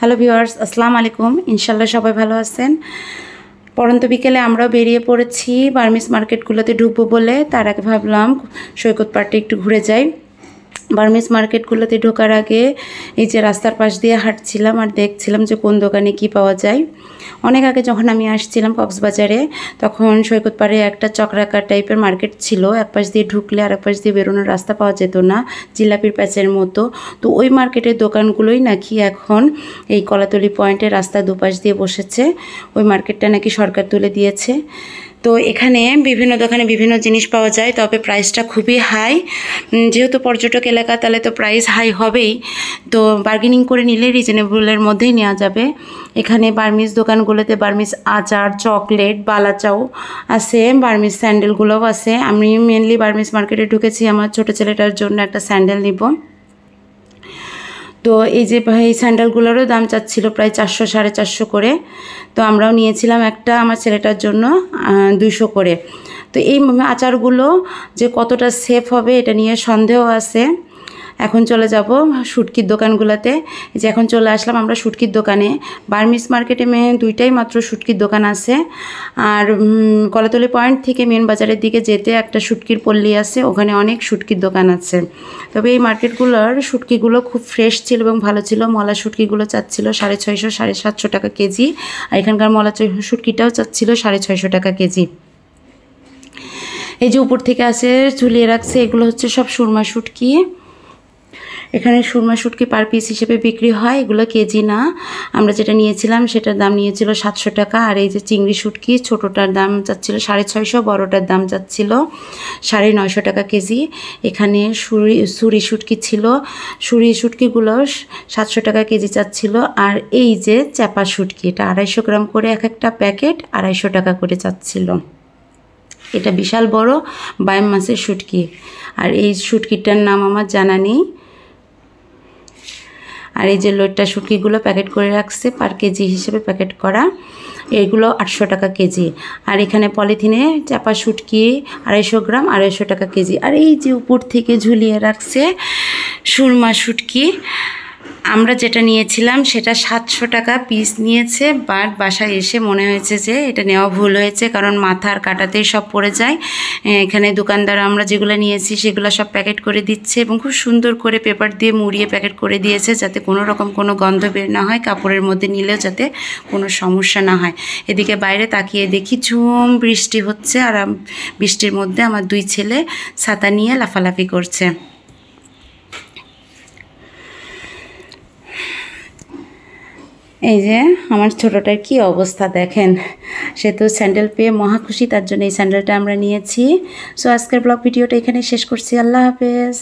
Hello viewers, আসসালামু আলাইকুম। ইনশাল্লাহ সবাই ভালো আছেন। পরন্ত বিকেলে আমরাও বেরিয়ে পড়েছি বার্মিজ মার্কেটগুলোতে ঢুকবো বলে। তার আগে ভাবলাম সৈকত পার্কে একটু ঘুরে যাই। বার্মিজ মার্কেটগুলোতে ঢোকার আগে এই যে রাস্তার পাশ দিয়ে হাঁটছিলাম আর দেখছিলাম যে কোন দোকানে কি পাওয়া যায়। অনেক আগে যখন আমি আসছিলাম কক্সবাজারে, তখন সৈকত পাড়ে একটা চক্রাকার টাইপের মার্কেট ছিল। এক পাশ দিয়ে ঢুকলে আর এক পাশ দিয়ে বেরোনোর রাস্তা পাওয়া যেত না, জিলাপির প্যাচের মতো। তো ওই মার্কেটের দোকানগুলোই নাকি এখন এই কলাতলি পয়েন্টের রাস্তা দুপাশ দিয়ে বসেছে। ওই মার্কেটটা নাকি সরকার তুলে দিয়েছে। তো এখানে বিভিন্ন দোকানে বিভিন্ন জিনিস পাওয়া যায়, তবে প্রাইসটা খুবই হাই। যেহেতু পর্যটক এলাকা, তাহলে তো প্রাইস হাই হবেই। তো বার্গেনিং করে নিলে রিজনেবলের মধ্যেই নেওয়া যাবে। এখানে বার্মিজ দোকানগুলোতে বার্মিজ আচার, চকলেট, বালাচাও আছে, বার্মিজ স্যান্ডেলগুলোও আছে। আমি মেনলি বার্মিজ মার্কেটে ঢুকেছি আমার ছোটো ছেলেটার জন্য একটা স্যান্ডেল নিব। তো এই যে এই স্যান্ডেলগুলোরও দাম চাচ্ছিল প্রায় 400 450 করে। তো আমরাও নিয়েছিলাম একটা আমার ছেলেটার জন্য 200 করে। তো এই আচারগুলো যে কতটা সেফ হবে এটা নিয়ে সন্দেহ আছে। এখন চলে যাব শুটকির দোকানগুলোতে। যে এখন চলে আসলাম আমরা শুটকির দোকানে। বার্মিজ মার্কেটে দুইটাই মাত্র শুটকির দোকান আছে। আর কলাতলি পয়েন্ট থেকে মেন বাজারের দিকে যেতে একটা শুটকির পল্লী আছে, ওখানে অনেক শুটকির দোকান আছে। তবে এই মার্কেটগুলোর শুটকিগুলো খুব ফ্রেশ ছিল এবং ভালো ছিল। মলা শুটকিগুলো চাচ্ছিল 650 750 টাকা কেজি, আর এখানকার মলা শুটকিটাও চাচ্ছিল 650 টাকা কেজি। এই যে উপর থেকে আছে ঝুলিয়ে রাখছে, এগুলো হচ্ছে সব সুরমা শুটকি। এখানে সুরমা শুটকি পার পিস হিসেবে বিক্রি হয়, এগুলো কেজি না। আমরা যেটা নিয়েছিলাম সেটার দাম নিয়েছিল 700 টাকা। আর এই যে চিংড়ি শুটকি, ছোটোটার দাম চাচ্ছিল 650, বড়োটার দাম চাচ্ছিল 950 টাকা কেজি। এখানে সুরি শুটকি ছিল, সুরি শুটকিগুলো 700 টাকা কেজি চাচ্ছিল। আর এই যে চাপা শুটকি, এটা 250 গ্রাম করে এক একটা প্যাকেট 250 টাকা করে চাচ্ছিল। এটা বিশাল বড় বায়াম মাছের শুটকি। আর এই শুটকিটার নাম আমার জানা নেই। আর এই যে লোটটা শুটকিগুলো প্যাকেট করে রাখছে পার কেজি হিসেবে প্যাকেট করা, এইগুলো 800 টাকা কেজি। আর এখানে পলিথিনে চাপা শুটকি 250 গ্রাম 250 টাকা কেজি। আর এই যে উপর থেকে ঝুলিয়ে রাখছে সুরমা শুটকি, আমরা যেটা নিয়েছিলাম সেটা 700 টাকা পিস নিয়েছে। বাট বাসায় এসে মনে হয়েছে যে এটা নেওয়া ভুল হয়েছে, কারণ মাথার কাটাতেই সব পড়ে যায়। এখানে দোকানদার আমরা যেগুলো নিয়েছি সেগুলো সব প্যাকেট করে দিচ্ছে এবং খুব সুন্দর করে পেপার দিয়ে মুড়িয়ে প্যাকেট করে দিয়েছে, যাতে কোনো রকম কোনো গন্ধ বের না হয়, কাপড়ের মধ্যে নিলেও যাতে কোনো সমস্যা না হয়। এদিকে বাইরে তাকিয়ে দেখি ঝুম বৃষ্টি হচ্ছে, আর বৃষ্টির মধ্যে আমার 2 ছেলে ছাতা নিয়ে লাফালাফি করছে। এই যে আমার ছোটোটার কি অবস্থা দেখেন, সে তো স্যান্ডেল পেয়ে মহা খুশি, তার জন্য এই স্যান্ডেলটা আমরা নিয়েছি। সো আজকের ব্লগ ভিডিওটা এখানে শেষ করছি। আল্লাহ হাফেজ।